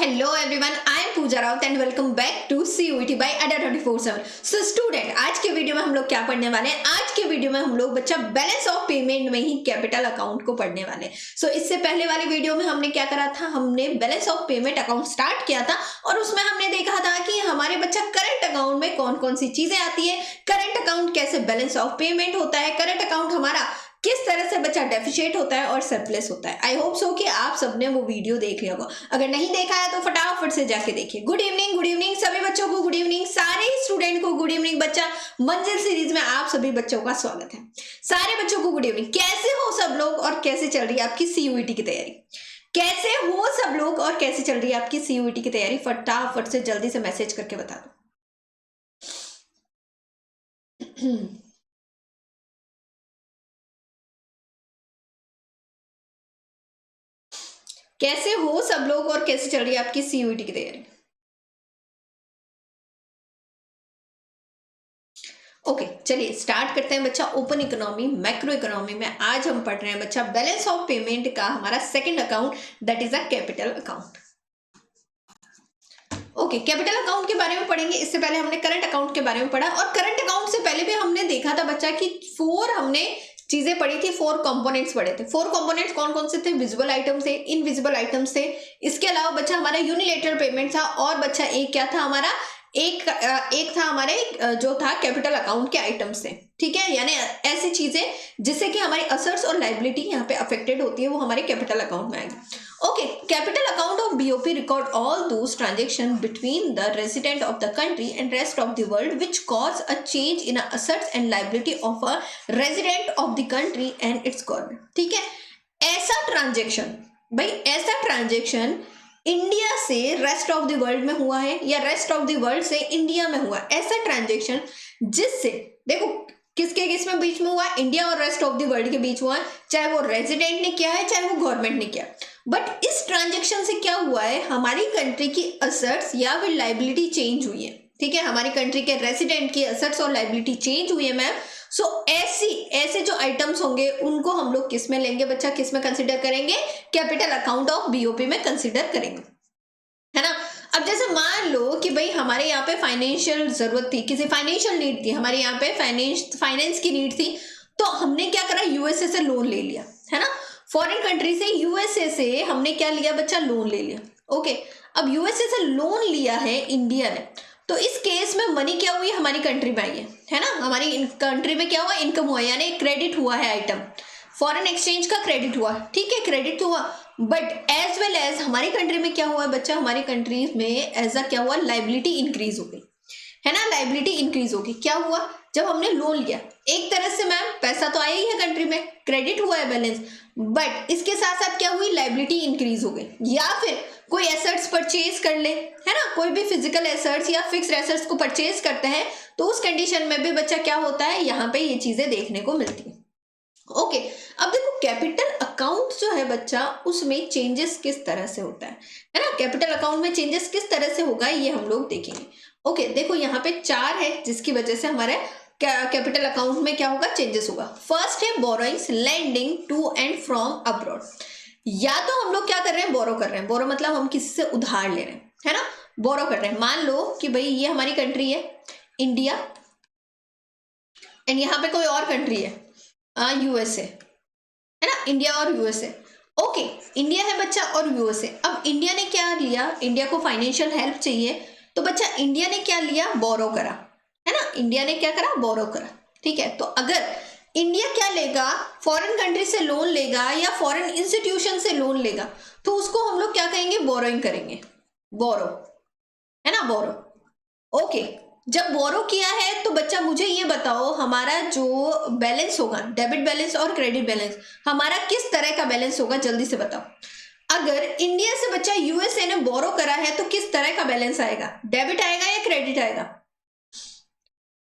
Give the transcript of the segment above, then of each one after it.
Hello everyone, I am Pooja Raut and welcome back to CUET by ADA 24/7। So student, आज के video में हम लोग क्या पढ़ने वाले हैं? आज के वीडियो में हम लोग बच्चा बैलेंस ऑफ पेमेंट में ही कैपिटल अकाउंट को पढ़ने वाले हैं। सो इससे पहले वाली वीडियो में हमने क्या करा था? हमने balance of payment account start किया था और उसमें हमने देखा था कि हमारे बच्चा करंट अकाउंट में कौन कौन सी चीजें आती है, करंट अकाउंट कैसे बैलेंस ऑफ पेमेंट होता है, करंट अकाउंट हमारा किस तरह से बच्चा डेफिशिएट होता है और सरप्लस होता है। आई होप सो कि आप सबने वो वीडियो देख लिया होगा। अगर नहीं देखा है तो फटाफट से जाके देखिए। गुड इवनिंग सभी बच्चों को गुड इवनिंग, सारे स्टूडेंट को गुड इवनिंग। बच्चा मंजिल सीरीज में आप सभी बच्चों का स्वागत है। सारे बच्चों को गुड इवनिंग। कैसे हो सब लोग और कैसे चल रही है आपकी सीयूईटी की तैयारी? कैसे हो सब लोग और कैसे चल रही है आपकी सीयूईटी की तैयारी? फटाफट से जल्दी से मैसेज करके बता दो। कैसे हो सब लोग और कैसे चल रही है आपकी सीयूईटी की तैयारी? ओके चलिए स्टार्ट करते हैं बच्चा। ओपन इकोनॉमी मैक्रो इकोनॉमी में आज हम पढ़ रहे हैं बच्चा बैलेंस ऑफ पेमेंट का हमारा second account, that is a capital account. Okay, capital account के बारे में पढ़ेंगे। इससे पहले हमने करंट अकाउंट के बारे में पढ़ा और करंट अकाउंट से पहले भी हमने देखा था बच्चा कि फोर हमने चीजें पढ़ी थी, फोर कंपोनेंट्स पढ़े थे। फोर कंपोनेंट्स कौन कौन से थे? विजिबल आइटम्स थे, इनविजिबल आइटम्स थे, इसके अलावा बच्चा हमारा यूनिलेटरल पेमेंट था और बच्चा एक क्या था हमारा, एक था हमारे जो था कैपिटल अकाउंट के आइटम्स थे। ठीक है, यानी ऐसी चीजें जिससे कि हमारी असेट्स और लाइबिलिटी यहाँ पे अफेक्टेड होती है, वो हमारे कैपिटल अकाउंट में आएगी। Okay, capital account of BOP record all those transactions between the resident of the country and rest of the world which cause a change in assets and liability of a resident of the country and its government। ठीक है, ऐसा transaction, भाई ऐसा transaction India से rest of the world में हुआ है या रेस्ट ऑफ द वर्ल्ड से इंडिया में हुआ, ऐसा ट्रांजेक्शन जिससे देखो किसके किस में बीच में हुआ, इंडिया और रेस्ट ऑफ द वर्ल्ड के बीच हुआ है, चाहे वो रेजिडेंट ने किया है चाहे वो गवर्नमेंट ने किया। बट इस ट्रांजेक्शन से क्या हुआ है, हमारी कंट्री की असेट्स या फिर लाइबिलिटी चेंज हुई है। ठीक है, हमारी कंट्री के रेजिडेंट की असेट्स और लाइबिलिटी चेंज हुई है मैम। सो ऐसे जो आइटम्स होंगे उनको हम लोग किस में लेंगे बच्चा, किस में कंसिडर करेंगे? कैपिटल अकाउंट ऑफ बीओपी में कंसिडर करेंगे, है ना। अब जैसे मान लो कि भाई हमारे यहाँ पे फाइनेंशियल जरूरत थी, किसी फाइनेंशियल नीड थी, हमारे यहाँ पे फाइनेंस की नीड थी, तो हमने क्या करा, यूएसए से लोन ले लिया, है ना। फॉरेन कंट्री से यूएसए से हमने क्या लिया बच्चा, लोन ले लिया। ओके, अब यूएसए से लोन लिया है इंडिया ने, तो इस केस में मनी क्या हुई, हमारी कंट्री में आई है ना। हमारी कंट्री में क्या हुआ, इनकम हुआ, यानी क्रेडिट हुआ है आइटम, फॉरेन एक्सचेंज का क्रेडिट हुआ। ठीक है, क्रेडिट हुआ, बट एज वेल एज हमारी कंट्री में क्या हुआ बच्चा, हमारी कंट्री में एज अ क्या हुआ, लाइबिलिटी इंक्रीज हो गई, है ना। लाइबिलिटी इंक्रीज होगी, क्या हुआ, जब हमने लोन लिया एक तरह से मैम पैसा तो आया ही है कंट्री में, क्रेडिट हुआ है बैलेंस, बट इसके साथ साथ क्या हुई, लाइबिलिटी इंक्रीज हो गई। या फिर कोई एसेट्स परचेज कर ले, है ना, कोई भी फिजिकल एसेट्स या फिक्स्ड एसेट्स को परचेज करते हैं, तो उस कंडीशन में भी बच्चा क्या होता है, यहाँ पे ये चीजें देखने को मिलती है। ओके, अब देखो कैपिटल अकाउंट जो है बच्चा, उसमें चेंजेस किस तरह से होता है ना। कैपिटल अकाउंट में चेंजेस किस तरह से होगा ये हम लोग देखेंगे। ओके, देखो यहाँ पे चार है जिसकी वजह से हमारे कैपिटल अकाउंट में क्या होगा, चेंजेस होगा। फर्स्ट है borrowings, lending to and from abroad. या तो हम लोग क्या कर रहे हैं, बोरो कर रहे हैं, बोरो मतलब हम किसी से उधार ले रहे हैं, है ना, बोरो कर रहे हैं। मान लो कि भाई ये हमारी कंट्री है इंडिया एंड यहाँ पे कोई और कंट्री है यूएसए, है ना, इंडिया और यूएसए। ओके, इंडिया है बच्चा और यूएसए। अब इंडिया ने क्या लिया, इंडिया को फाइनेंशियल हेल्प चाहिए, तो बच्चा इंडिया ने क्या लिया, बोरो करा, है ना, इंडिया ने क्या करा, बोरो करा। ठीक है, तो अगर इंडिया क्या लेगा, फॉरेन कंट्री से लोन लेगा या फॉरेन इंस्टीट्यूशन से लोन लेगा, तो उसको हम लोग क्या कहेंगे, बोरोइंग करेंगे, बोरो, है ना, बोरो। ओके, जब बोरो किया है तो बच्चा मुझे ये बताओ हमारा जो बैलेंस होगा, डेबिट बैलेंस और क्रेडिट बैलेंस, हमारा किस तरह का बैलेंस होगा, जल्दी से बताओ। अगर इंडिया से बच्चा यूएसए ने बोरो करा है तो किस तरह का बैलेंस आएगा, डेबिट आएगा या क्रेडिट आएगा,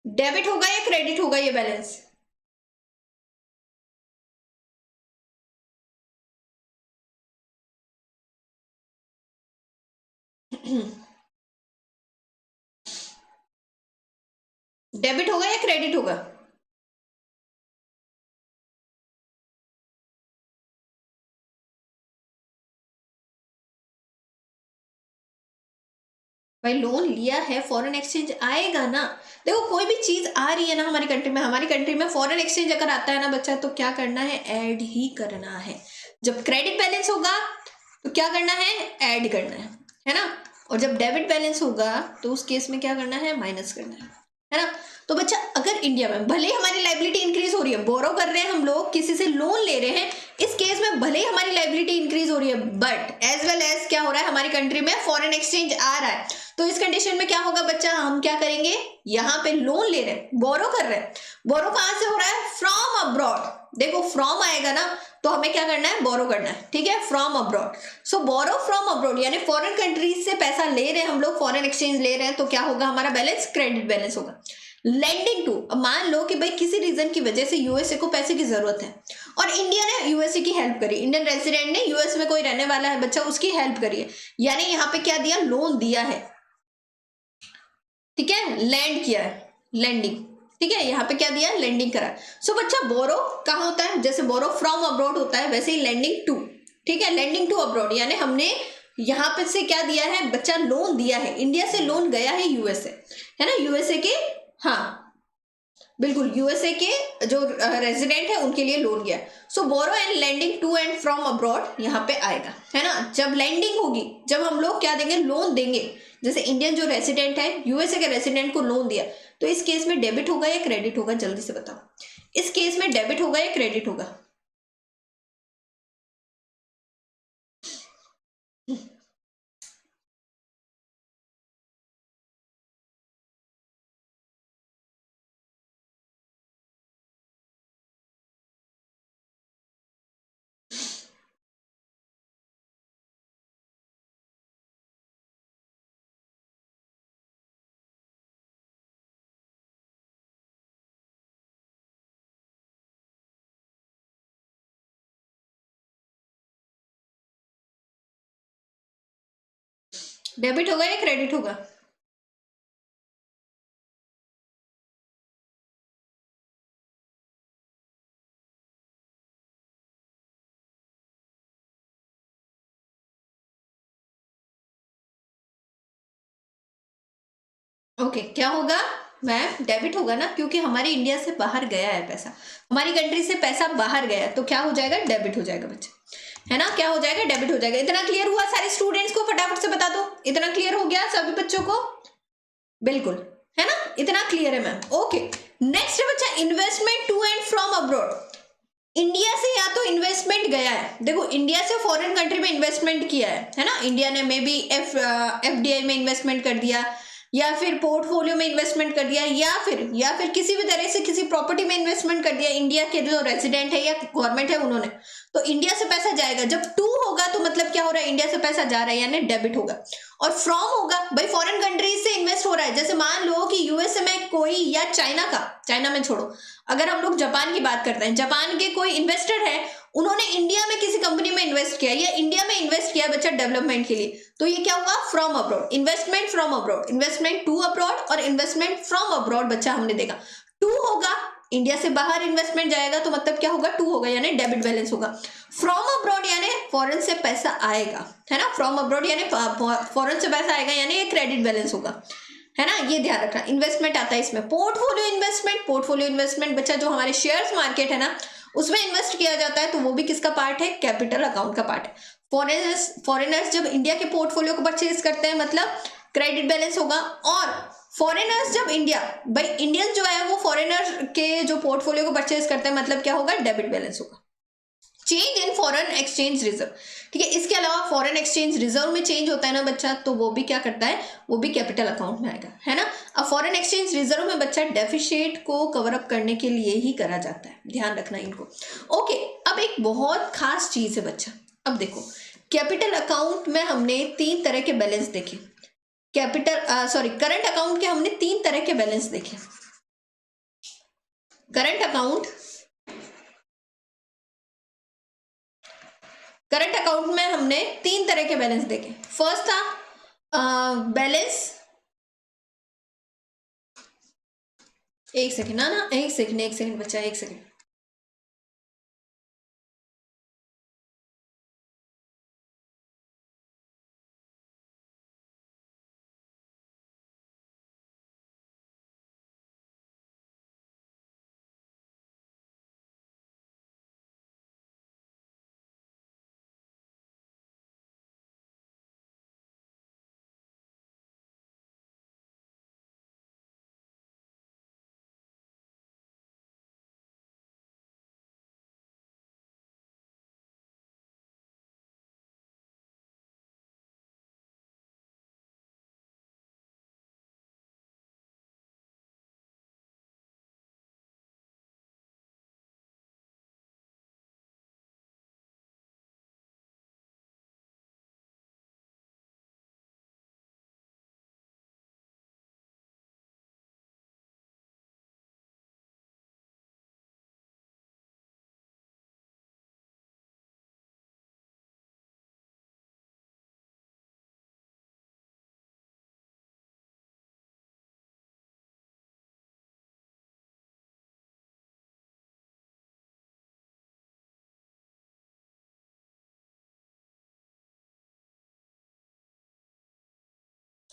डेबिट होगा या क्रेडिट होगा ये बैलेंस? डेबिट होगा या क्रेडिट होगा? भाई लोन लिया है, फॉरेन एक्सचेंज आएगा ना। देखो कोई भी चीज आ रही है ना हमारी कंट्री में फॉरेन एक्सचेंज अगर आता है ना बच्चा, तो क्या करना है, ऐड ही करना है। जब क्रेडिट बैलेंस होगा तो क्या करना है, ऐड करना है ना। और जब डेबिट बैलेंस होगा तो उस केस में क्या करना है, माइनस करना है ना। तो बच्चा अगर इंडिया में भले ही हमारी लाइबिलिटी इंक्रीज हो रही है, बोरो कर रहे हैं हम लोग, किसी से लोन ले रहे हैं, इस केस में भले ही हमारी लाइबिलिटी इंक्रीज हो रही है, बट एज वेल एज क्या हो रहा है, हमारी कंट्री में फॉरेन एक्सचेंज आ रहा है। तो इस कंडीशन में क्या होगा बच्चा, हम क्या करेंगे, यहाँ पे लोन ले रहे हैं, बोरो कर रहे हैं। बोरो कहां से हो रहा है, फ्रॉम अब्रॉड। देखो फ्रॉम आएगा ना तो हमें क्या करना है, बोरो करना है, ठीक है, from abroad. So borrow from abroad यानी फॉरेन कंट्रीज से पैसा ले रहे हैं हम लोग, फॉरेन एक्सचेंज ले रहे हैं, तो क्या होगा, हमारा बैलेंस क्रेडिट बैलेंस होगा। लेंडिंग टू, अब मान लो कि भाई किसी रीजन की वजह से यूएसए को पैसे की जरूरत है और इंडिया ने यूएसए की हेल्प करी, इंडियन रेजिडेंट ने यूएस में कोई रहने वाला है बच्चा, उसकी हेल्प करी है, यानी यहाँ पे क्या दिया, लोन दिया है, ठीक है, लैंड किया है, लैंडिंग, ठीक है, यहाँ पे क्या दिया, लैंडिंग करा। सो बच्चा बोरो कहाँ होता है, जैसे बोरो फ्रॉम अब्रॉड होता है वैसे ही लैंडिंग टू, ठीक है, लैंडिंग टू अब्रॉड यानी हमने यहाँ पे से क्या दिया है बच्चा, लोन दिया है, इंडिया से लोन गया है यूएसए, है ना, यूएसए के, हाँ बिल्कुल, यूएसए के जो रेजिडेंट है उनके लिए लोन गया। So borrow and lending to and from abroad यहाँ पे आएगा, है ना। जब लैंडिंग होगी, जब हम लोग क्या देंगे, लोन देंगे, जैसे इंडियन जो रेसिडेंट है यूएसए के रेसिडेंट को लोन दिया, तो इस केस में डेबिट होगा या क्रेडिट होगा, जल्दी से बताओ, इस केस में डेबिट होगा या क्रेडिट होगा। डेबिट होगा या क्रेडिट होगा। ओके क्या होगा मैम, डेबिट होगा ना, क्योंकि हमारे इंडिया से बाहर गया है पैसा, हमारी कंट्री से पैसा बाहर गया है, तो क्या हो जाएगा, डेबिट हो जाएगा बच्चे, है ना, क्या हो जाएगा, डेबिट हो जाएगा। इतना क्लियर हुआ सारे स्टूडेंट्स को, फटाफट से बता दो, इतना क्लियर हो गया सभी बच्चों को, बिल्कुल, है ना, इतना क्लियर है मैम। ओके नेक्स्ट है बच्चा, investment to and from abroad. India से या तो इन्वेस्टमेंट गया है, देखो इंडिया से फॉरेन कंट्री में इन्वेस्टमेंट किया है ना, इंडिया ने मे बी एफडीआई में इन्वेस्टमेंट कर दिया, या फिर पोर्टफोलियो में इन्वेस्टमेंट कर दिया, या फिर किसी भी तरह से किसी प्रॉपर्टी में इन्वेस्टमेंट कर दिया, इंडिया के जो रेजिडेंट है या गवर्नमेंट है उन्होंने, तो इंडिया से पैसा जाएगा। जब टू होगा तो मतलब क्या हो रहा है, इंडिया से पैसा जा रहा है यानी डेबिट होगा। और फ्रॉम होगा, भाई फॉरेन कंट्रीज से इन्वेस्ट हो रहा है, जैसे मान लो कि यूएसए में कोई, या चाइना का, चाइना में छोड़ो, अगर हम लोग जापान की बात करते हैं, जापान के कोई इन्वेस्टर है, उन्होंने इंडिया में किसी कंपनी में इन्वेस्ट किया या इंडिया में इन्वेस्ट किया बच्चा डेवलपमेंट के लिए, तो ये क्या हुआ, from abroad, investment from abroad, investment to abroad और इन्वेस्टमेंट फ्रॉम अब्रॉड बच्चा हमने देखा। टू होगा, इंडिया से बाहर इन्वेस्टमेंट जाएगा तो मतलब क्या होगा, टू होगा यानी डेबिट बैलेंस होगा। फ्रॉम अब्रॉड यानी फॉरेन से पैसा आएगा, है ना, फ्रॉम अब्रॉड यानी फॉरेन से पैसा आएगा यानी ये क्रेडिट बैलेंस होगा, है ना, ये ध्यान रखना। इन्वेस्टमेंट आता है इसमें पोर्टफोलियो इन्वेस्टमेंट, पोर्टफोलियो इन्वेस्टमेंट बच्चा जो हमारे शेयर्स मार्केट है ना उसमें इन्वेस्ट किया जाता है, तो वो भी किसका पार्ट है, कैपिटल अकाउंट का पार्ट है। फॉरेनर्स जब इंडिया के पोर्टफोलियो को परचेज करते हैं मतलब क्रेडिट बैलेंस होगा, और फॉरेनर्स जब इंडिया, भाई इंडियन जो है वो फॉरेनर के जो पोर्टफोलियो को परचेज करते हैं मतलब क्या होगा, डेबिट बैलेंस होगा। Change in foreign exchange reserve, ठीक है, इसके अलावा फॉरेन एक्सचेंज रिजर्व में चेंज होता है ना बच्चा, तो वो भी क्या करता है, वो भी कैपिटल अकाउंट में आएगा, है ना। अब फॉरेन एक्सचेंज रिजर्व में बच्चा डेफिशिएट को कवर अप करने के लिए ही करा जाता है, ध्यान रखना इनको। ओके अब एक बहुत खास चीज है बच्चा, अब देखो कैपिटल अकाउंट में हमने तीन तरह के बैलेंस देखे, करंट अकाउंट के हमने तीन तरह के बैलेंस देखे। करंट अकाउंट में हमने तीन तरह के बैलेंस देखे। फर्स्ट था बैलेंस, एक सेकेंड ना ना एक सेकेंड बच्चा, एक सेकेंड,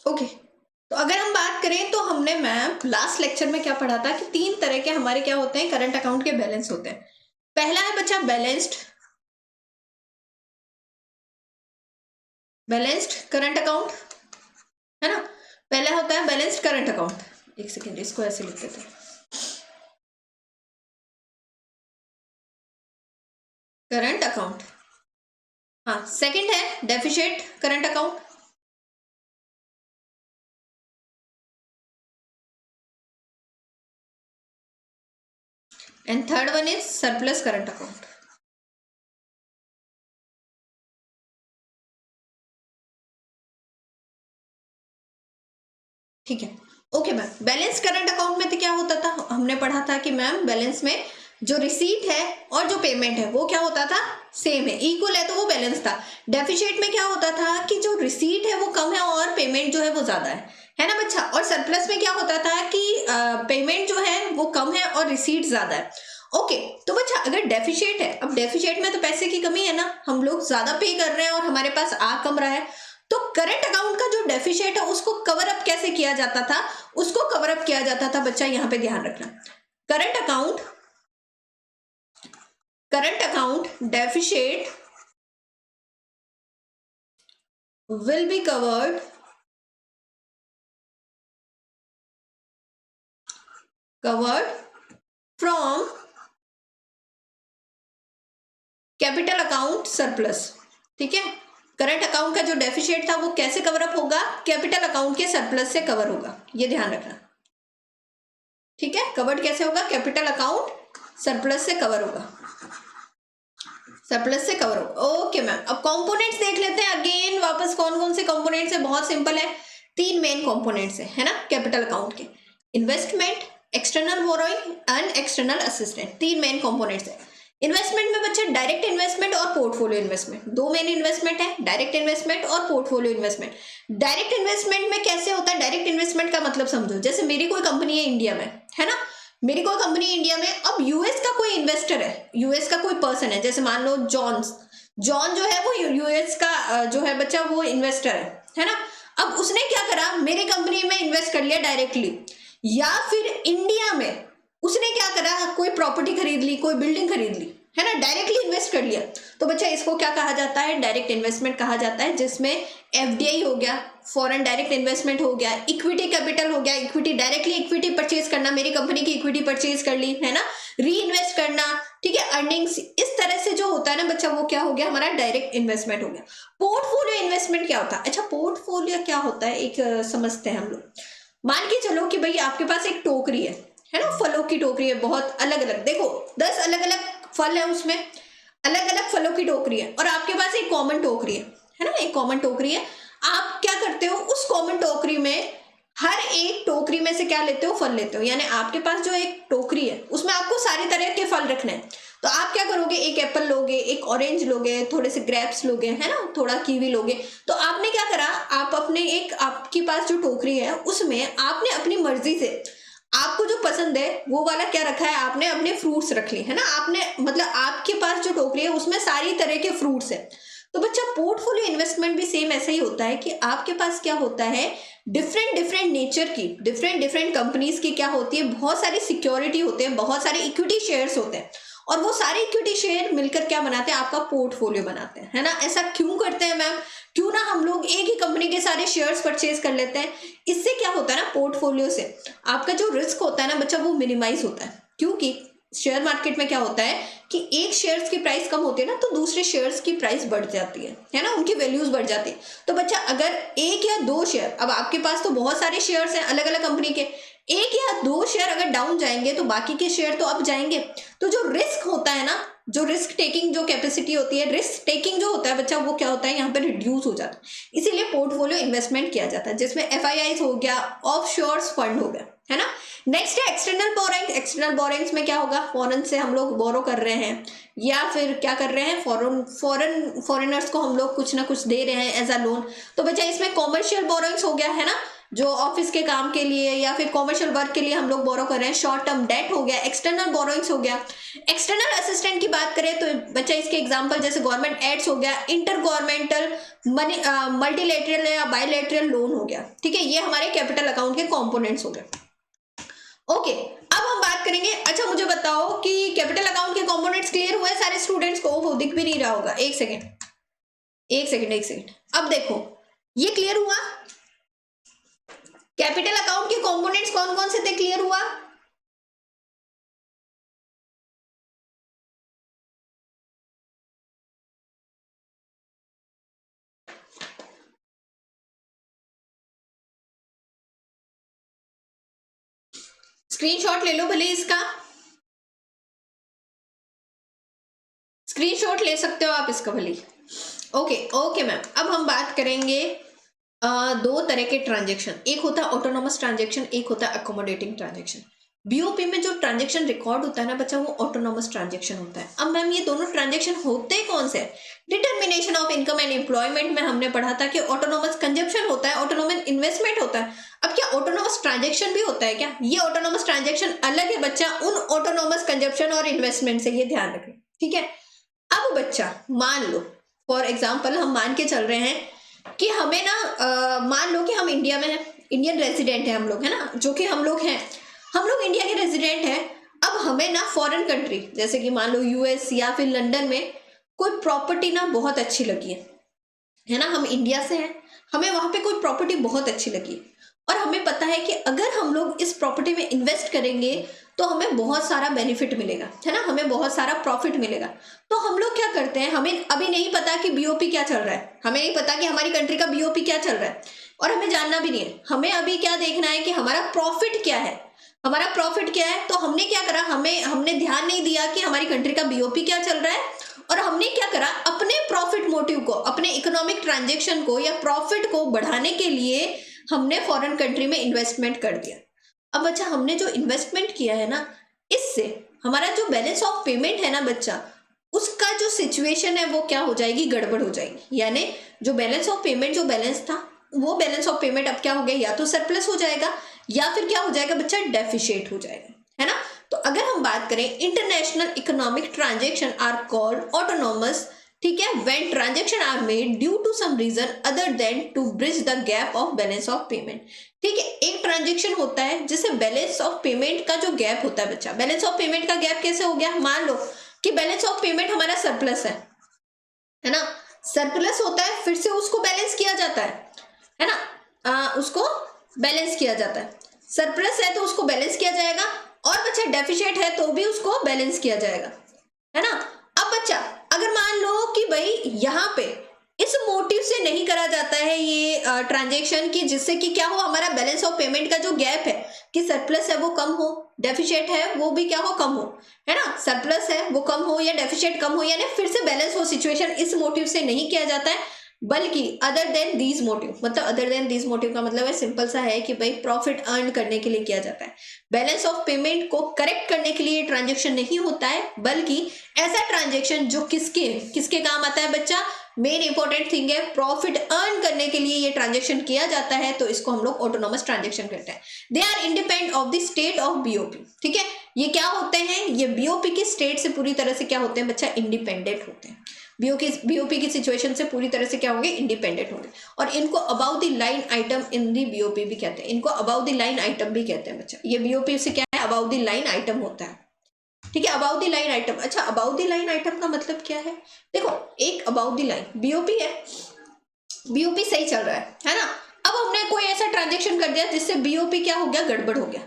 ओके, तो अगर हम बात करें तो हमने मैम लास्ट लेक्चर में क्या पढ़ा था कि 3 तरह के हमारे क्या होते हैं, करंट अकाउंट के बैलेंस होते हैं। पहला है बच्चा बैलेंस्ड करंट अकाउंट, है ना। पहला होता है बैलेंस्ड करंट अकाउंट, एक सेकेंड इसको ऐसे लिख देते हैं, करंट अकाउंट। हाँ, सेकंड है deficit current account, and third one is surplus current account. ठीक है, okay ma'am. Balance current account में तो क्या होता था, हमने पढ़ा था कि मैम बैलेंस में जो रिसीट है और जो पेमेंट है वो क्या होता था, सेम है, इक्वल है, तो वो बैलेंस था। डेफिसिट में क्या होता था कि जो रिसीट है वो कम है और पेमेंट जो है वो ज्यादा है ना बच्चा। और सरप्लस में क्या होता था कि पेमेंट जो है वो कम है और रिसीट ज्यादा है। ओके, तो बच्चा अगर डेफिसिट है, अब डेफिसिट में तो पैसे की कमी है ना, हम लोग ज्यादा पे कर रहे हैं और हमारे पास आ कम रहा है, तो करंट अकाउंट का जो डेफिसिट है उसको कवर अप कैसे किया जाता था, उसको कवर अप किया जाता था बच्चा, यहां पे ध्यान रखना। Current account deficit will be covered from capital account surplus. ठीक है, करंट अकाउंट का जो डेफिसिट था वो कैसे कवर अप होगा, कैपिटल अकाउंट के सरप्लस से कवर होगा, ये ध्यान रखना। ठीक है, कवर्ड कैसे होगा, कैपिटल अकाउंट सरप्लस से कवर होगा, सरप्लस से कवर होगा। ओके मैम, अब कंपोनेंट्स देख लेते हैं अगेन वापस, कौन कौन से कंपोनेंट्स है, बहुत सिंपल है, 3 मेन कंपोनेंट्स है ना कैपिटल अकाउंट के, investment, external borrowing and external assistant, 3 main components है। इन्वेस्टमेंट में बच्चा डायरेक्ट इन्वेस्टमेंट और पोर्टफोलियो इन्वेस्टमेंट, 2 मेन इन्वेस्टमेंट है, डायरेक्ट इन्वेस्टमेंट और पोर्टफोलियो इन्वेस्टमेंट। डायरेक्ट इन्वेस्टमेंट में कैसे होता है, डायरेक्ट इन्वेस्टमेंट का मतलब समझो, जैसे मेरी कोई कंपनी है इंडिया में, है ना, मेरी कोई कंपनी इंडिया में, अब यूएस का कोई इन्वेस्टर है, यूएस का कोई पर्सन है, जैसे मान लो जॉन जो है वो यूएस का जो है बच्चा वो इन्वेस्टर है ना। अब उसने क्या करा, मेरी कंपनी में इन्वेस्ट कर लिया डायरेक्टली, या फिर इंडिया में उसने क्या करा, कोई प्रॉपर्टी खरीद ली, कोई बिल्डिंग खरीद ली, है ना, डायरेक्टली इन्वेस्ट कर लिया, तो बच्चा इसको क्या कहा जाता है, डायरेक्ट इन्वेस्टमेंट कहा जाता है, जिसमें एफडीआई हो गया, फॉरेन डायरेक्ट इन्वेस्टमेंट हो गया, इक्विटी कैपिटल हो गया, इक्विटी डायरेक्टली इक्विटी परचेज करना, मेरी कंपनी की इक्विटी परचेज कर ली, है ना, री इन्वेस्ट करना, ठीक है, अर्निंग्स, इस तरह से जो होता है ना बच्चा, वो क्या हो गया, हमारा डायरेक्ट इन्वेस्टमेंट हो गया। पोर्टफोलियो इन्वेस्टमेंट क्या होता है, अच्छा पोर्टफोलियो क्या होता है, एक समझते हैं हम लोग। मान के चलो कि भाई आपके पास एक टोकरी है ना, फलों की टोकरी है, बहुत अलग अलग, देखो 10 अलग अलग फल है, उसमें अलग अलग फलों की टोकरी है, और आपके पास एक कॉमन टोकरी है ना, एक कॉमन टोकरी है। आप क्या करते हो, उस कॉमन टोकरी में हर एक टोकरी में से क्या लेते हो, फल लेते हो, यानी आपके पास जो एक टोकरी है उसमें आपको सारे तरह के फल रखने हैं, तो आप क्या करोगे, एक एप्पल लोगे, एक ऑरेंज लोगे, थोड़े से ग्रेप्स लोगे, है ना, थोड़ा कीवी लोगे। तो आपने क्या करा, आप अपने एक, आपके पास जो टोकरी है उसमें आपने अपनी मर्जी से, आपको जो पसंद है वो वाला क्या रखा है, आपने अपने फ्रूट्स रख लिए, है ना, आपने मतलब आपके पास जो टोकरी है उसमें सारी तरह के फ्रूट्स है। तो बच्चा पोर्टफोलियो इन्वेस्टमेंट भी सेम ऐसा ही होता है कि आपके पास क्या होता है, डिफरेंट नेचर की, डिफरेंट कंपनीज की क्या होती है, बहुत सारी सिक्योरिटी होते हैं, बहुत सारे इक्विटी शेयर्स होते हैं, और वो सारे इक्विटी शेयर मिलकर क्या बनाते हैं, आपका पोर्टफोलियो बनाते हैं, है ना। ऐसा क्यों करते हैं मैम, क्यों ना हम लोग एक ही कंपनी के सारे शेयर्स परचेज कर लेते हैं, इससे क्या होता है ना, पोर्टफोलियो से आपका जो रिस्क होता है ना बच्चा वो मिनिमाइज होता है, क्योंकि शेयर मार्केट में क्या होता है कि एक शेयर्स की प्राइस कम होती है ना, तो दूसरे शेयर्स की प्राइस बढ़ जाती है ना, उनकी वैल्यूज बढ़ जाती है। तो बच्चा अगर 1 या 2 शेयर, अब आपके पास तो बहुत सारे शेयर्स हैं अलग अलग कंपनी के, 1 या 2 शेयर अगर डाउन जाएंगे तो बाकी के शेयर तो अप जाएंगे, तो जो रिस्क होता है ना, जो रिस्क टेकिंग जो कैपेसिटी होती है, रिस्क टेकिंग जो होता है बच्चा, वो क्या होता है, यहाँ पे रिड्यूस हो जाता है, इसीलिए पोर्टफोलियो इन्वेस्टमेंट किया जाता है, जिसमें एफआईआईज हो गया, ऑफशोर फंड हो गया, है ना। नेक्स्ट है एक्सटर्नल बोरिंग। एक्सटर्नल बोरिंग्स में क्या होगा, फॉरेन से हम लोग बोरो कर रहे हैं, या फिर क्या कर रहे हैं, फॉरेनर्स को हम लोग कुछ ना कुछ दे रहे हैं एज अ लोन, तो बच्चा इसमें कॉमर्शियल बोरोइंग्स हो गया, है ना, जो ऑफिस के काम के लिए या फिर कॉमर्शियल वर्क के लिए हम लोग बोरो कर रहे हैं, शॉर्ट टर्म डेट हो गया, एक्सटर्नल बोरोइंग्स हो गया। एक्सटर्नल असिस्टेंट की बात करें तो बच्चा इसके एग्जांपल जैसे गवर्नमेंट एड्स हो गया, इंटर गवर्नमेंटल मनी, मल्टीलेटरल या बायलेटरल लोन हो गया। ठीक है, ये हमारे कैपिटल अकाउंट के कॉम्पोनेंट्स हो गए। ओके, अब हम बात करेंगे। अच्छा मुझे बताओ कि कैपिटल अकाउंट के कंपोनेंट्स क्लियर हुए सारे स्टूडेंट्स को? वो दिख भी नहीं रहा होगा, एक सेकंड। अब देखो ये क्लियर हुआ, कैपिटल अकाउंट के कंपोनेंट्स कौन कौन से थे, क्लियर हुआ? स्क्रीनशॉट ले लो भले, इसका स्क्रीनशॉट ले सकते हो आप इसका भले। ओके मैम, अब हम बात करेंगे दो तरह के ट्रांजेक्शन, एक होता है ऑटोनोमस ट्रांजेक्शन, एक होता है अकोमोडेटिंग ट्रांजेक्शन। बीओपी में जो ट्रांजेक्शन रिकॉर्ड होता है ना बच्चा, वो ऑटोनोमस ट्रांजेक्शन होता है। अब मैम ये दोनों ट्रांजेक्शन होते कौन से? Determination of income and employment में हमने पढ़ा था कि ऑटोनोमस कंजप्शन होता है, ऑटोनोमस इन्वेस्टमेंट होता है। अब क्या ऑटोनोमस ट्रांजेक्शन भी होता है क्या? ये ऑटोनोमस ट्रांजेक्शन अलग है बच्चा उन ऑटोनोमस कंजप्शन और इन्वेस्टमेंट से, ये ध्यान रखें। ठीक है, अब बच्चा मान लो फॉर एग्जाम्पल हम मान के चल रहे हैं कि हमें ना मान लो कि हम इंडिया में हैं, इंडियन रेजिडेंट है हम लोग, है ना, जो कि हम लोग इंडिया के रेजिडेंट हैं। अब हमें ना फॉरेन कंट्री जैसे कि मान लो यूएस या फिर लंदन में कोई प्रॉपर्टी ना बहुत अच्छी लगी है ना, हम इंडिया से हैं, हमें वहां पे कोई प्रॉपर्टी बहुत अच्छी लगी और हमें पता है कि अगर हम लोग इस प्रॉपर्टी में इन्वेस्ट करेंगे तो हमें बहुत सारा बेनिफिट मिलेगा, है ना, हमें बहुत सारा प्रॉफिट मिलेगा। तो हम लोग क्या करते हैं, हमें अभी नहीं पता कि बीओपी क्या चल रहा है, हमें नहीं पता कि हमारी कंट्री का बीओपी क्या चल रहा है और हमें जानना भी नहीं है। हमें अभी क्या देखना है कि हमारा प्रॉफिट क्या है, तो हमने क्या करा, हमने ध्यान नहीं दिया कि हमारी कंट्री का बीओपी क्या चल रहा है और हमने क्या करा, अपने प्रॉफिट मोटिव को, अपने इकोनॉमिक ट्रांजेक्शन को या प्रॉफिट को बढ़ाने के लिए हमने फॉरेन कंट्री में इन्वेस्टमेंट कर दिया। अब बच्चा हमने जो इन्वेस्टमेंट किया है ना, इससे हमारा जो बैलेंस ऑफ पेमेंट है ना बच्चा, उसका जो सिचुएशन है वो क्या हो जाएगी, गड़बड़ हो जाएगी। यानी जो बैलेंस ऑफ पेमेंट जो बैलेंस था, वो बैलेंस ऑफ पेमेंट अब क्या हो गया, या तो सरप्लस हो जाएगा या फिर क्या हो जाएगा बच्चा, डेफिशिएट हो जाएगा, है ना। तो अगर हम बात करें, international economic transaction are called autonomous, ठीक है, when transaction are made due to some reason other than to bridge the gap of balance of payment. ठीक है, एक ट्रांजेक्शन होता है जिसे बैलेंस ऑफ पेमेंट का जो गैप होता है बच्चा, बैलेंस ऑफ पेमेंट का गैप कैसे हो गया, मान लो कि बैलेंस ऑफ पेमेंट हमारा सरप्लस है ना, सरप्लस होता है, फिर से उसको बैलेंस किया जाता है ना, उसको बैलेंस किया जाता है, सरप्लस है तो उसको बैलेंस किया जाएगा और बच्चा डेफिशिएट है तो भी उसको बैलेंस किया जाएगा, है ना। अब बच्चा अगर मान लो कि भाई यहाँ पे इस मोटिव से नहीं करा जाता है ये ट्रांजेक्शन की, जिससे कि क्या हो, हमारा बैलेंस ऑफ पेमेंट का जो गैप है कि सरप्लस है वो कम हो, डेफिशिएट है वो भी क्या हो, कम हो, है ना, सरप्लस है वो कम हो या डेफिशिएट कम हो, यानी फिर से बैलेंस हो सिचुएशन, इस मोटिव से नहीं किया जाता है बल्कि अदर देन दीज मोटिव। मतलब अदर देन दीज मोटिव का मतलब है सिंपल सा है कि भाई प्रॉफिट अर्न करने के लिए किया जाता है। बैलेंस ऑफ पेमेंट को करेक्ट करने के लिए ट्रांजेक्शन नहीं होता है, बल्कि ऐसा ट्रांजेक्शन जो किसके काम आता है बच्चा, मेन इंपॉर्टेंट थिंग है, प्रॉफिट अर्न करने के लिए ये ट्रांजेक्शन किया जाता है, तो इसको हम लोग ऑटोनोमस ट्रांजेक्शन कहते हैं। They are independent of the state of BOP. ठीक है, ये क्या होते हैं, ये बीओपी की स्टेट से पूरी तरह से क्या होते हैं बच्चा, इंडिपेंडेंट होते हैं। बीओपी की सिचुएशन से पूरी तरह से क्या होंगे, इंडिपेंडेंट होंगे। और इनको about the line item in the BOP भी कहते हैं, इनको अबाउ द लाइन आइटम भी कहते हैं बच्चा। ये बीओपी से क्या है, अबाउ द लाइन आइटम होता है। ठीक है, अबाउ द लाइन आइटम। अच्छा, अबाउ द लाइन आइटम का मतलब क्या है, देखो एक अबाउ द लाइन बीओपी है, बीओपी सही चल रहा है ना, अब हमने कोई ऐसा ट्रांजेक्शन कर दिया जिससे बीओपी क्या हो गया, गड़बड़ हो गया,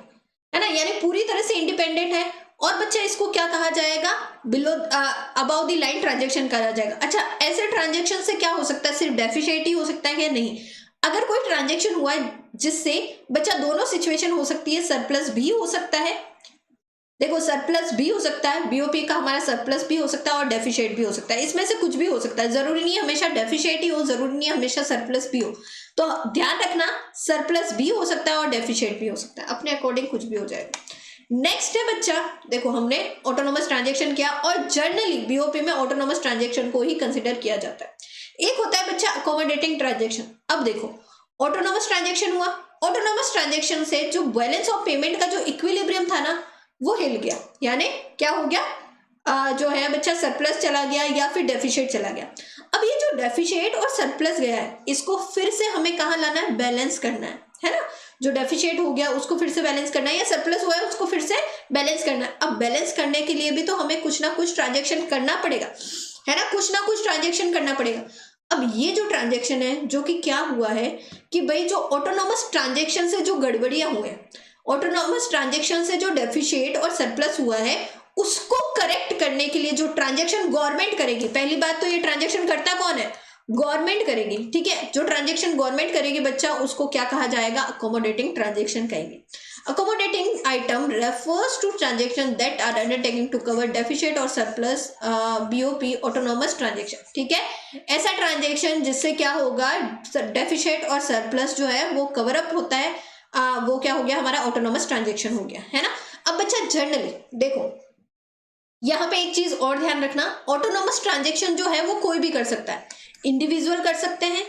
है ना, यानी पूरी तरह से इंडिपेंडेंट है और बच्चा इसको क्या कहा जाएगा, below about the line transaction कहा जाएगा। अच्छा, ऐसे ट्रांजेक्शन से क्या हो सकता है, सिर्फ डेफिशिएट ही हो सकता है या नहीं, अगर कोई ट्रांजेक्शन हुआ है जिससे बच्चा दोनों सिचुएशन हो सकती है, सरप्लस भी हो सकता है, देखो सरप्लस भी हो सकता है, बीओपी का हमारा सरप्लस भी हो सकता है और डेफिशिएट भी हो सकता है, इसमें से कुछ भी हो सकता है, जरूरी नहीं हमेशा डेफिशिएट ही हो, जरूरी नहीं हमेशा सरप्लस भी हो। तो ध्यान रखना, सरप्लस भी हो सकता है और डेफिशिएट भी हो सकता है, अपने अकॉर्डिंग कुछ भी हो जाएगा। नेक्स्ट है बच्चा, देखो हमने ऑटोनोमस ट्रांजेक्शन किया और जनरली बीओपी में ऑटोनोमस ट्रांजेक्शन को ही कंसिडर किया जाता है। एक होता है बच्चा अकोमोडेटिंग ट्रांजेक्शन। अब देखो ऑटोनोमस ट्रांजेक्शन हुआ, ऑटोनॉमस ट्रांजेक्शन से जो बैलेंस ऑफ पेमेंट का जो इक्विलिब्रियम था ना वो हिल गया, यानी क्या हो गया, जो है बच्चा सरप्लस चला गया या फिर डेफिशिएट चला गया। अब ये जो डेफिशिएट और सरप्लस गया है इसको फिर से हमें कहाँ लाना है, बैलेंस करना है ना। जो डेफिशिएट हो गया उसको फिर से बैलेंस करना है, या सरप्लस हुआ है उसको फिर से बैलेंस करना है। अब बैलेंस करने के लिए भी तो हमें कुछ ना कुछ ट्रांजेक्शन करना पड़ेगा, है ना, कुछ ना कुछ ट्रांजेक्शन करना पड़ेगा। अब ये जो ट्रांजेक्शन है जो कि क्या हुआ है कि भाई जो ऑटोनॉमस ट्रांजेक्शन से जो गड़बड़ियां हुए हैं, ऑटोनॉमस ट्रांजेक्शन से जो डेफिशिएट और सरप्लस हुआ है उसको करेक्ट करने के लिए जो ट्रांजेक्शन गवर्नमेंट करेगी, पहली बात तो ये ट्रांजेक्शन करता कौन है, गवर्नमेंट करेगी, ठीक है। जो ट्रांजेक्शन गवर्नमेंट करेगी बच्चा उसको क्या कहा जाएगा, अकोमोडेटिंग ट्रांजेक्शन कहेंगे। Accommodating item refers to transaction that are undertaking to cover deficit और सरप्लस बीओपी ऑटोनॉमस ट्रांजेक्शन, ठीक है। ऐसा ट्रांजेक्शन जिससे क्या होगा, डेफिशिएट और सरप्लस जो है वो कवर अप होता है, वो क्या हो गया, हमारा ऑटोनॉमस ट्रांजेक्शन हो गया, है ना। अब बच्चा जनरली देखो यहाँ पे एक चीज और ध्यान रखना, ऑटोनॉमस ट्रांजेक्शन जो है वो कोई भी कर सकता है, इंडिविजुअल कर सकते हैं,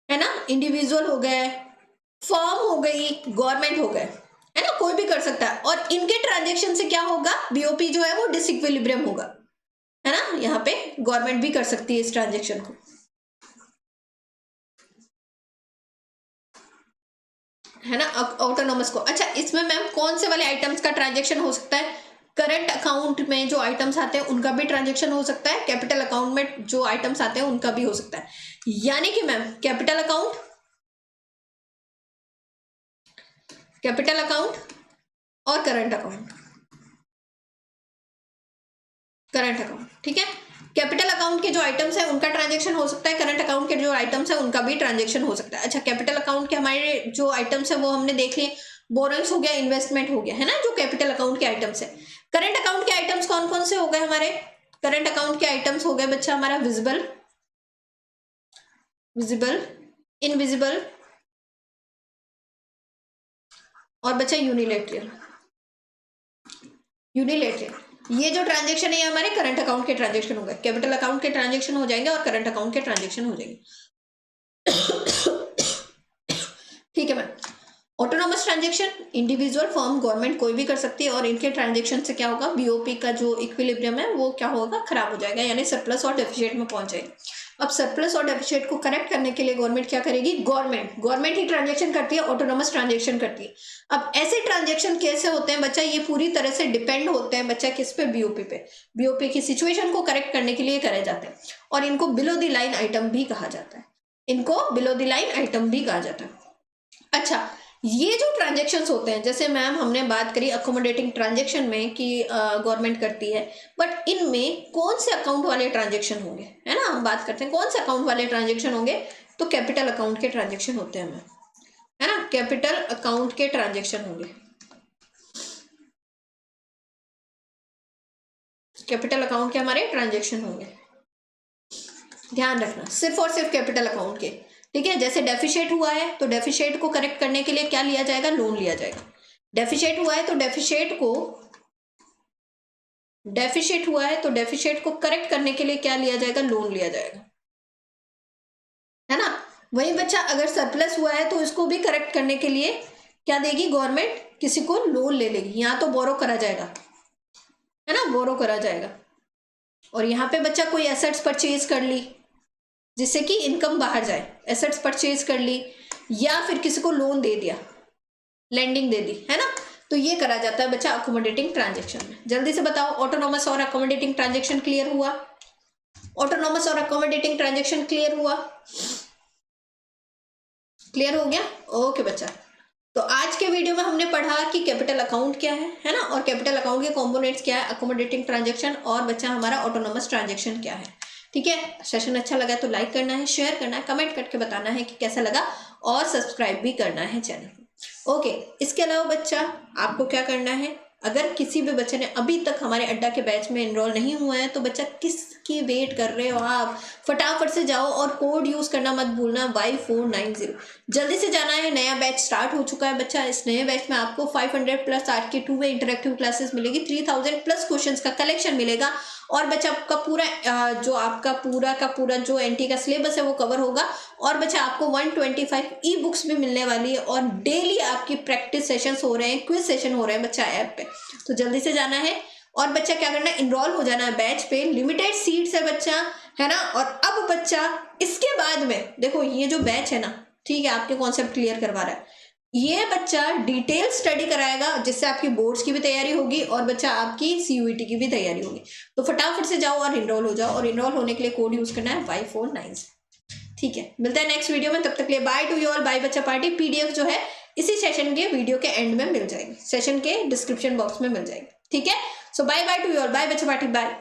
है ना, इंडिविजुअल हो गए, फर्म हो गई, गवर्नमेंट हो गए, है ना, कोई भी कर सकता है। और इनके ट्रांजेक्शन से क्या होगा, बीओपी जो है वो डिसइक्विलिब्रियम होगा, है ना। यहाँ पे गवर्नमेंट भी कर सकती है इस ट्रांजेक्शन को, है ना, ऑटोनॉमस को। अच्छा, इसमें मैम कौन से वाले आइटम्स का ट्रांजेक्शन हो सकता है, करंट अकाउंट में जो आइटम्स आते हैं उनका भी ट्रांजेक्शन हो सकता है, कैपिटल अकाउंट में जो आइटम्स आते हैं उनका भी हो सकता है। यानी कि मैम कैपिटल अकाउंट और करंट अकाउंट, ठीक है। कैपिटल अकाउंट के जो आइटम्स है उनका ट्रांजेक्शन हो सकता है, करंट अकाउंट के जो आइटम्स है उनका भी ट्रांजेक्शन हो सकता है। अच्छा, कैपिटल अकाउंट के हमारे जो आइटम्स है वो हमने देख लिए, बोरोइंग्स हो गया, इन्वेस्टमेंट हो गया, है ना, जो कैपिटल अकाउंट के आइटम्स है। करंट अकाउंट के आइटम्स कौन कौन से हो गए हमारे, करंट अकाउंट के आइटम्स हो गए बच्चा हमारा विजिबल, इनविजिबल और बच्चा यूनिलेटरल। ये जो ट्रांजेक्शन है हमारे करंट अकाउंट के ट्रांजेक्शन हो गए, कैपिटल अकाउंट के ट्रांजेक्शन हो जाएंगे और करंट अकाउंट के ट्रांजेक्शन हो जाएंगे, ठीक है ma'am. Autonomous transaction individual, firm, government कोई भी कर सकती है, और इनके ट्रांजेक्शन से क्या होगा, बीओपी का जो इक्विलिब्रियम है वो क्या होगा, खराब हो जाएगा, यानी सरप्लस और डेफिशिएट में पहुंच जाएगी। अब सरप्लस और डेफिशिएट को करेक्ट करने के लिए गवर्नमेंट क्या करेगी, गवर्नमेंट ही ट्रांजेक्शन करती है, ऑटोनॉमस ट्रांजेक्शन करती है। अब ऐसे ट्रांजेक्शन कैसे होते हैं बच्चा, ये पूरी तरह से डिपेंड होते हैं बच्चा किस पे, बीओपी पे। बीओपी की सिचुएशन को करेक्ट करने के लिए करे जाते हैं, और इनको बिलो द लाइन आइटम भी कहा जाता है, अच्छा, ये जो ट्रांजेक्शंस होते हैं, जैसे मैम हमने बात करी अकोमोडेटिंग ट्रांजेक्शन में कि गवर्नमेंट करती है, बट इनमें कौन से अकाउंट वाले ट्रांजेक्शन होंगे, है ना, हम बात करते हैं कौन से अकाउंट वाले ट्रांजेक्शन होंगे, तो कैपिटल अकाउंट के ट्रांजेक्शन होते हैं मैम, है ना, कैपिटल अकाउंट के ट्रांजेक्शन होंगे, कैपिटल अकाउंट के हमारे ट्रांजेक्शन होंगे, ध्यान रखना, सिर्फ और सिर्फ कैपिटल अकाउंट के, ठीक है। जैसे डेफिशिएट हुआ है तो डेफिशिएट को करेक्ट करने के लिए क्या लिया जाएगा, लोन लिया जाएगा। डेफिशिएट हुआ है तो डेफिशिएट को करेक्ट करने के लिए क्या लिया जाएगा, लोन लिया जाएगा, है ना। वही बच्चा अगर सरप्लस हुआ है तो इसको भी करेक्ट करने के लिए क्या देगी गवर्नमेंट, किसी को लोन ले लेगी, यहाँ तो बोरो करा जाएगा, है ना, बोरो करा जाएगा। और यहाँ पे बच्चा कोई एसेट्स परचेज कर ली जिससे कि इनकम बाहर जाए, एसेट्स परचेज कर ली, या फिर किसी को लोन दे दिया, लेंडिंग दे दी, है ना, तो ये करा जाता है बच्चा अकोमोडेटिंग ट्रांजेक्शन में। जल्दी से बताओ, ऑटोनॉमस और अकोमोडेटिंग ट्रांजेक्शन क्लियर हुआ, ऑटोनॉमस और अकोमोडेटिंग ट्रांजेक्शन क्लियर हुआ, क्लियर हो गया, ओके बच्चा। तो आज के वीडियो में हमने पढ़ा कि कैपिटल अकाउंट क्या है ना, और कैपिटल अकाउंट के कंपोनेंट्स क्या है, अकोमोडेटिंग ट्रांजेक्शन, और बच्चा हमारा ऑटोनॉमस ट्रांजेक्शन क्या है, ठीक है। सेशन अच्छा लगा तो लाइक करना है, शेयर करना है, कमेंट करके बताना है कि कैसा लगा, और सब्सक्राइब भी करना है चैनल को, ओके। इसके अलावा बच्चा आपको क्या करना है, अगर किसी भी बच्चे ने अभी तक हमारे अड्डा के बैच में एनरोल नहीं हुआ है तो बच्चा किसकी वेट कर रहे हो आप, फटाफट से जाओ और कोड यूज करना मत भूलना Y490। जल्दी से जाना है, नया बैच स्टार्ट हो चुका है बच्चा। इस नए बैच में आपको 500 प्लस आज के 2 वे इंटरेक्टिव क्लासेस मिलेगी, 3000 प्लस क्वेश्चंस का कलेक्शन मिलेगा और बच्चा आपका पूरा जो आपका पूरा का पूरा जो एनटी का सिलेबस है वो कवर होगा और बच्चा आपको 125 ई बुक्स भी मिलने वाली है और डेली आपकी प्रैक्टिस सेशंस हो रहे हैं, क्विज सेशन हो रहे हैं बच्चा ऐप पे। तो जल्दी से जाना है और बच्चा क्या करना है, इनरोल हो जाना है बैच पे। लिमिटेड सीट्स है बच्चा, है ना। और अब बच्चा इसके बाद में देखो ये जो बैच है ना, ठीक है, आपके कॉन्सेप्ट क्लियर करवा रहा है, ये बच्चा डिटेल स्टडी कराएगा जिससे आपकी बोर्ड्स की भी तैयारी होगी और बच्चा आपकी CUET की भी तैयारी होगी। तो फटाफट से जाओ और इनरोल हो जाओ और इनरोल होने के लिए कोड यूज करना है Y490। ठीक है, मिलते हैं नेक्स्ट वीडियो में, तब तक के लिए bye to you all, bye बच्चा पार्टी। PDF जो है इसी सेशन के वीडियो के एंड में मिल जाएगी, सेशन के डिस्क्रिप्शन बॉक्स में मिल जाएगी। ठीक है, so bye bye to you all, bye बच्चा पार्टी, बाय।